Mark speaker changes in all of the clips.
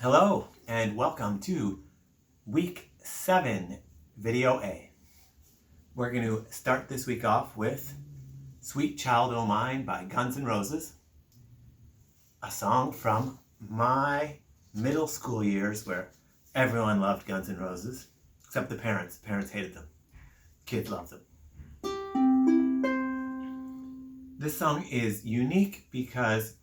Speaker 1: Hello and welcome to week 7, video A. We're going to start this week off with Sweet Child O' Mine by Guns N' Roses, a song from my middle school years where everyone loved Guns N' Roses, except the parents. Parents hated them. Kids loved them. This song is unique because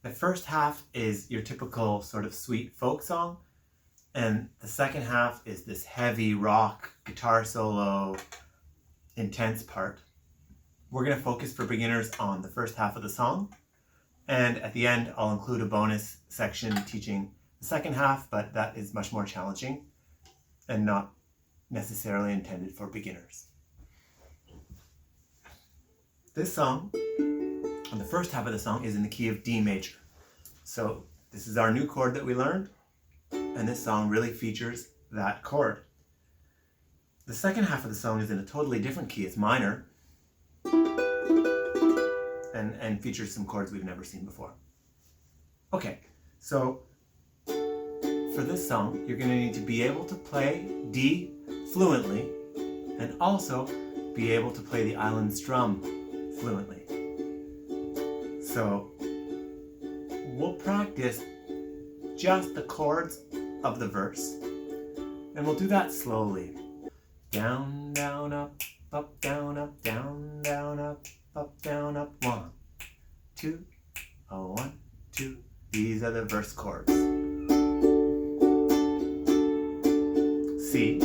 Speaker 1: the first half is your typical sort of sweet folk song, and the second half is this heavy rock, guitar solo, intense part. We're going to focus for beginners on the first half of the song, and at the end I'll include a bonus section teaching the second half, but that is much more challenging and not necessarily intended for beginners. This song, and the first half of the song, is in the key of D major. So this is our new chord that we learned, and this song really features that chord. The second half of the song is in a totally different key. It's minor, and features some chords we've never seen before. Okay, so for this song, you're going to need to be able to play D fluently, and also be able to play the island strum fluently. So we'll practice just the chords of the verse, and we'll do that slowly. Down, down, up, down, up, down, down, up, down, up. 1, 2, 1, 2. These are the verse chords. C.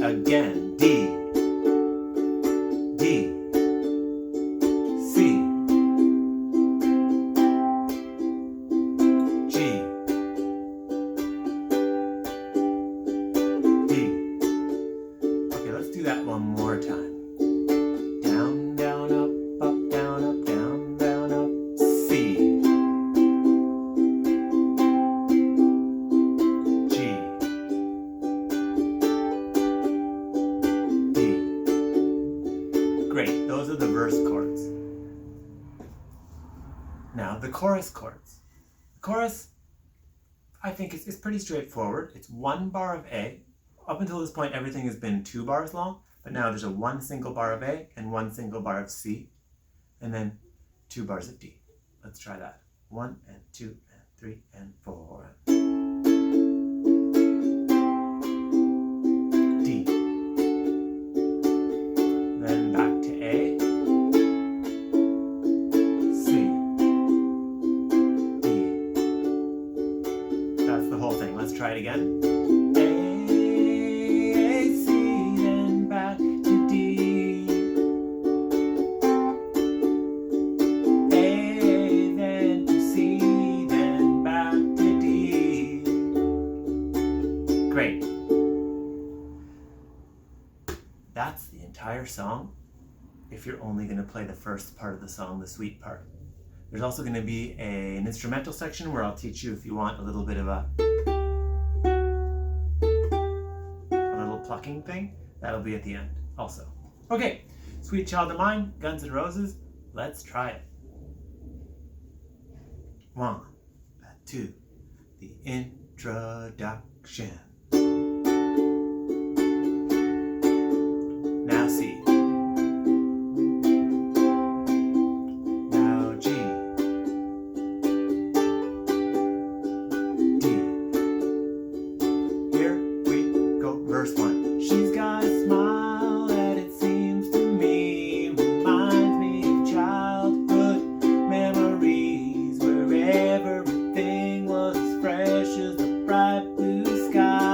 Speaker 1: Again, D, D, C, G, D. Okay, let's do that one more time. Down, down, up, down, down, up, C, G, Great, those are the verse chords. Now, the chorus chords. The chorus, I think, is pretty straightforward. It's 1 bar of A. Up until this point, everything has been 2 bars long, but now there's a 1 single bar of A and 1 single bar of C, and then 2 bars of D. Let's try that. 1 and 2 and 3 and 4. D. Then back to A, C, D. That's the whole thing. Let's try it again. A, C, then back to D. A, then to C, then back to D. Great. That's the entire song if you're only going to play the first part of the song, the sweet part. There's also going to be an instrumental section where I'll teach you, if you want, a little bit of a little plucking thing. That'll be at the end also. Okay, Sweet Child O' Mine, Guns N' Roses. Let's try it. 1, 2, the introduction. Now C. Now G. D. Here we go, verse 1. She's got a smile that it seems to me reminds me of childhood memories where everything was as fresh as the bright blue sky.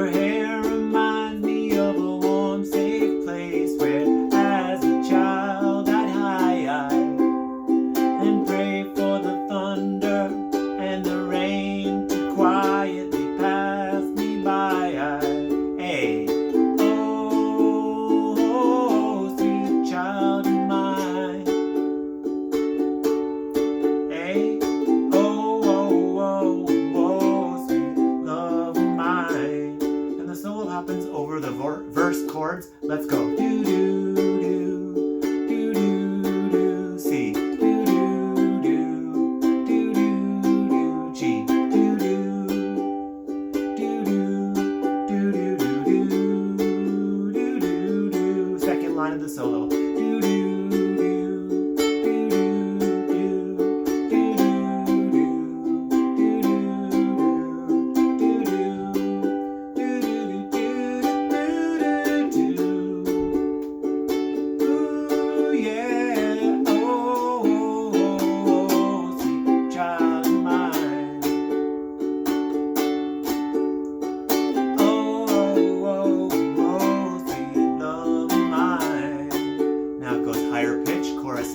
Speaker 1: Her hair reminds me of a warm, safe place where, as a child, I'd hide and pray for the thunder and the rain to quietly pass me by. Hey, oh, sweet child of mine. Hey, oh, sweet love of mine. And the solo happens over the verse chords. Let's go. Do do do do do do C. Do do do do do do G. Do do do do do do do do do do. Second line of the solo. Do do do do do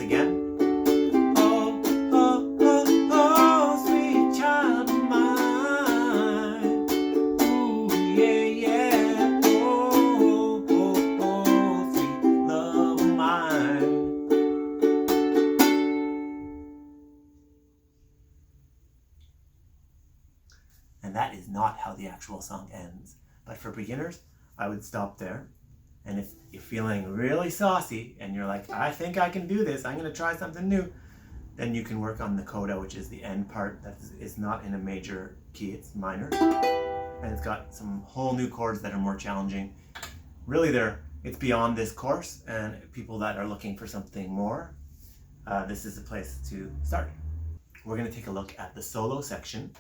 Speaker 1: again. Oh, sweet child of mine. Ooh, yeah. Oh, sweet love of mine. And that is not how the actual song ends. But for beginners, I would stop there. And if you're feeling really saucy and you're like, I think I can do this, I'm going to try something new, then you can work on the coda, which is the end part that is not in a major key, it's minor. And it's got some whole new chords that are more challenging. Really, it's beyond this course, and people that are looking for something more, this is a place to start. We're going to take a look at the solo section,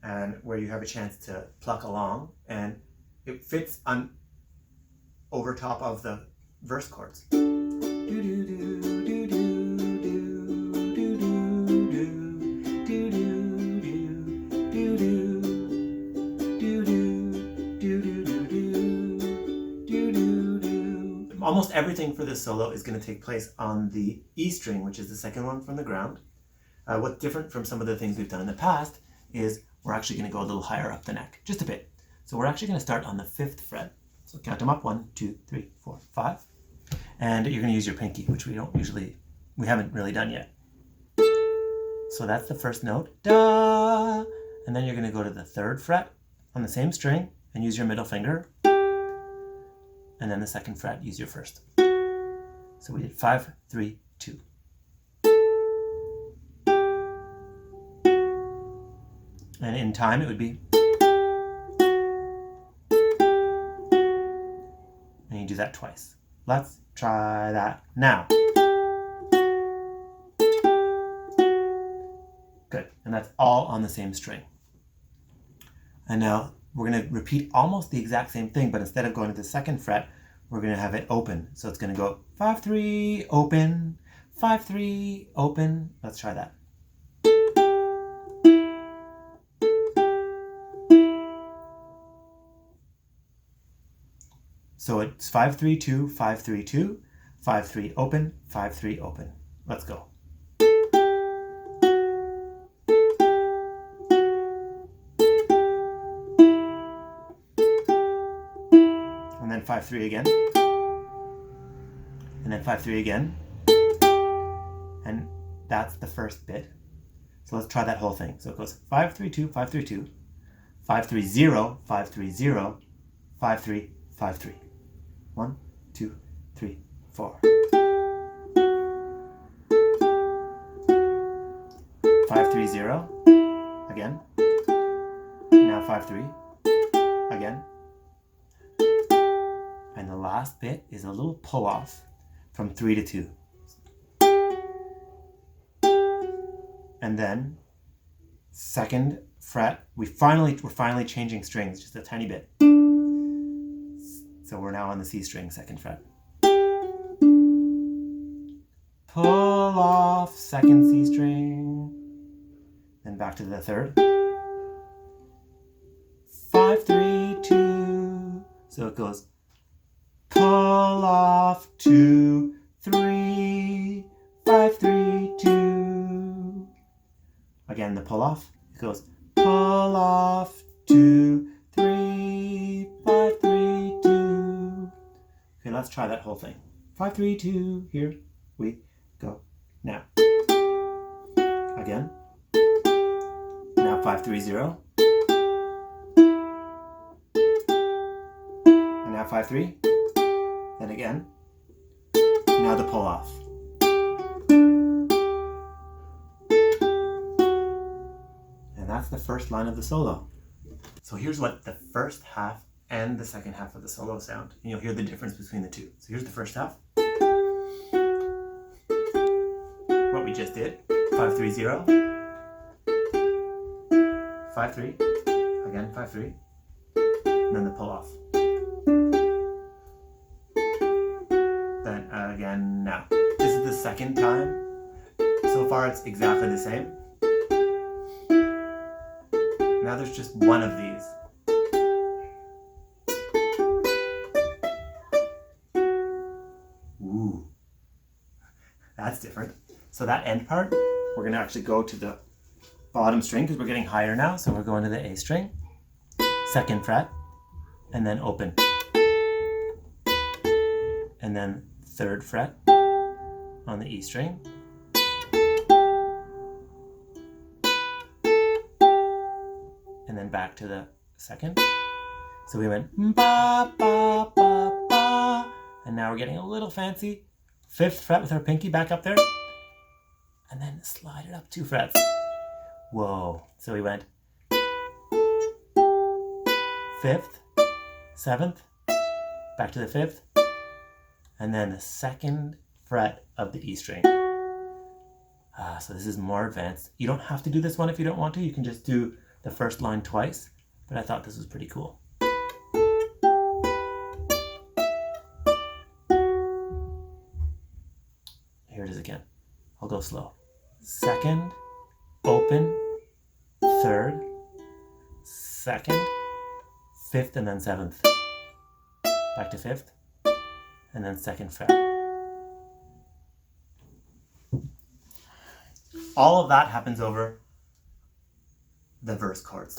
Speaker 1: and where you have a chance to pluck along, and it fits on over top of the verse chords. Almost everything for this solo is going to take place on the E string, which is the second one from the ground. What's different from some of the things we've done in the past is we're actually going to go a little higher up the neck, just a bit. So we're actually going to start on the 5th fret. So count them up, 1, 2, 3, 4, 5. And you're going to use your pinky, which we haven't really done yet. So that's the first note, da. And then you're going to go to the 3rd fret on the same string and use your middle finger. And then the 2nd fret, use your first. So we did 5, 3, 2. And in time it would be. And you do that twice. Let's try that now. Good. And that's all on the same string. And now we're going to repeat almost the exact same thing, but instead of going to the 2nd fret, we're going to have it open. So it's going to go 5, 3, open, 5, 3, open. Let's try that. So it's 5, 3, 2, 5, 3, 2, 5, 3, open, 5, 3, open. Let's go. And then 5, 3 again. And then 5, 3 again. And that's the first bit. So let's try that whole thing. So it goes 5, 3, 2, 5, 3, 2, 5, 3, 0, 5, 3, 0, 5, 3, 5, 3. 1, 2, 3, 4. 5, 3, 0. Again. Now 5, 3. Again. And the last bit is a little pull off from 3 to 2. And then 2nd fret, we're finally changing strings just a tiny bit. So we're now on the C string, 2nd fret. Pull off, 2nd C string. Then back to the 3rd. 5, 3, 2, So it goes pull off 2, 3, 5, 3, 2. Again, the pull off. It goes pull off 2, 3, 5, 3, 2. Okay, let's try that whole thing. 5, 3, 2. Here we go. Now. Again. Now 5, 3, 0. And now 5, 3. Then again. Now the pull off. And that's the first line of the solo. So here's what the first half and the second half of the solo sound. And you'll hear the difference between the two. So here's the first half. What we just did. 5, 3, 0. 5, 3. Again, 5, 3. And then the pull off. Then again now. This is the second time. So far it's exactly the same. Now there's just one of these. Ooh. That's different. So that end part, we're going to actually go to the bottom string because we're getting higher now. So we're going to the A string, 2nd fret, and then open. And then 3rd fret on the E string. And then back to the 2nd. So we went ba, ba, ba, ba. And now we're getting a little fancy. 5th fret with our pinky back up there. And then slide it up 2 frets. Whoa. So we went 5th, 7th, back to the 5th, and then the 2nd fret of the E string. So this is more advanced. You don't have to do this one if you don't want to. You can just do the first line twice, but I thought this was pretty cool. Here it is again. I'll go slow. 2nd, open, 3rd, 2nd, 5th, and then 7th. Back to 5th, and then 2nd fret. All of that happens over the verse chords.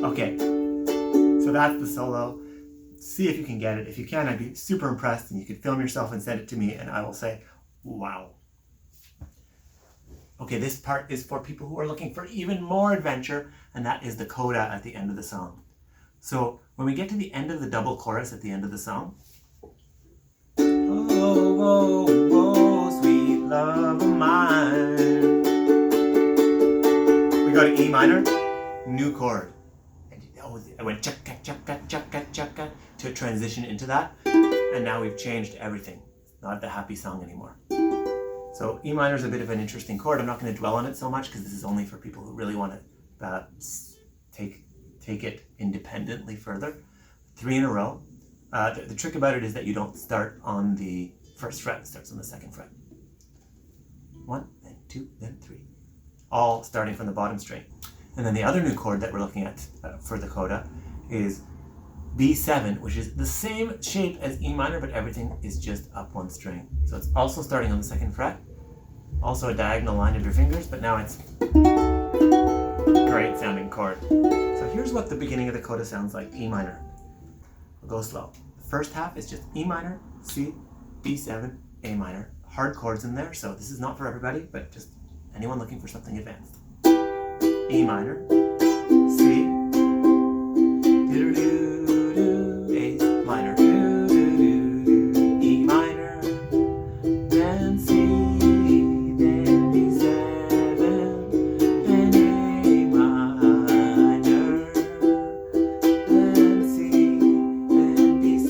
Speaker 1: Okay, so that's the solo. See if you can get it. If you can, I'd be super impressed, and you could film yourself and send it to me, and I will say, wow. Okay, this part is for people who are looking for even more adventure, and that is the coda at the end of the song. So when we get to the end of the double chorus at the end of the song, oh, oh, oh, sweet love of mine, we go to E minor, new chord. I went chaka, chaka, chaka, chaka to transition into that, and now we've changed everything. It's not the happy song anymore. So E minor is a bit of an interesting chord. I'm not going to dwell on it so much because this is only for people who really want to take it independently further. 3 in a row. The trick about it is that you don't start on the 1st fret. It starts on the 2nd fret. 1, then 2, then 3. All starting from the bottom string. And then the other new chord that we're looking at for the coda is B7, which is the same shape as E minor, but everything is just up 1 string. So it's also starting on the 2nd fret, also a diagonal line of your fingers, but now it's a great sounding chord. So here's what the beginning of the coda sounds like, E minor. We'll go slow. The first half is just E minor, C, B7, A minor. Hard chords in there, so this is not for everybody, but just anyone looking for something advanced. E minor, C, A minor, E minor, then C, then B7, then A minor, then C, then B7.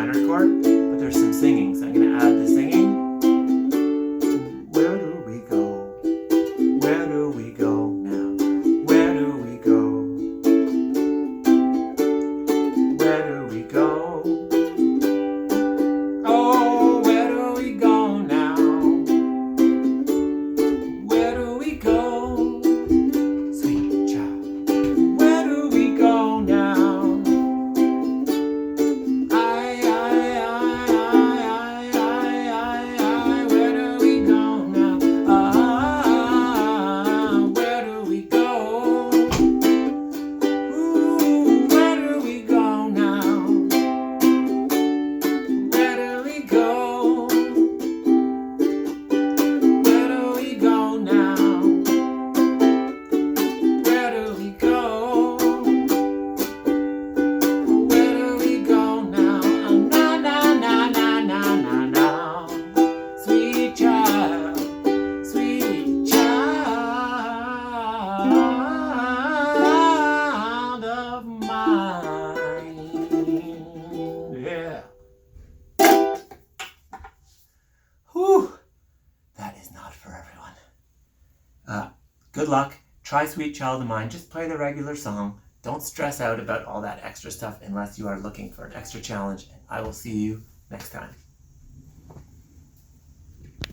Speaker 1: minor chord, but there's some singing, so I'm going to add the singing. Where do we go? Where do we go now? Where do we go? Where do we go? Oh, where do we go now? Where do we go? Sweet child. Where do we go now? Where do we go now? Where do we go? Ooh, where do we go now? Where do we go? Where do we go now? Where do we go? Where do we go now? Na na na na na na na. Sweet child of mine. Yeah. Whew. That is not for everyone. Good luck. Try Sweet Child of Mine. Just play the regular song. Don't stress out about all that extra stuff unless you are looking for an extra challenge. And I will see you next time.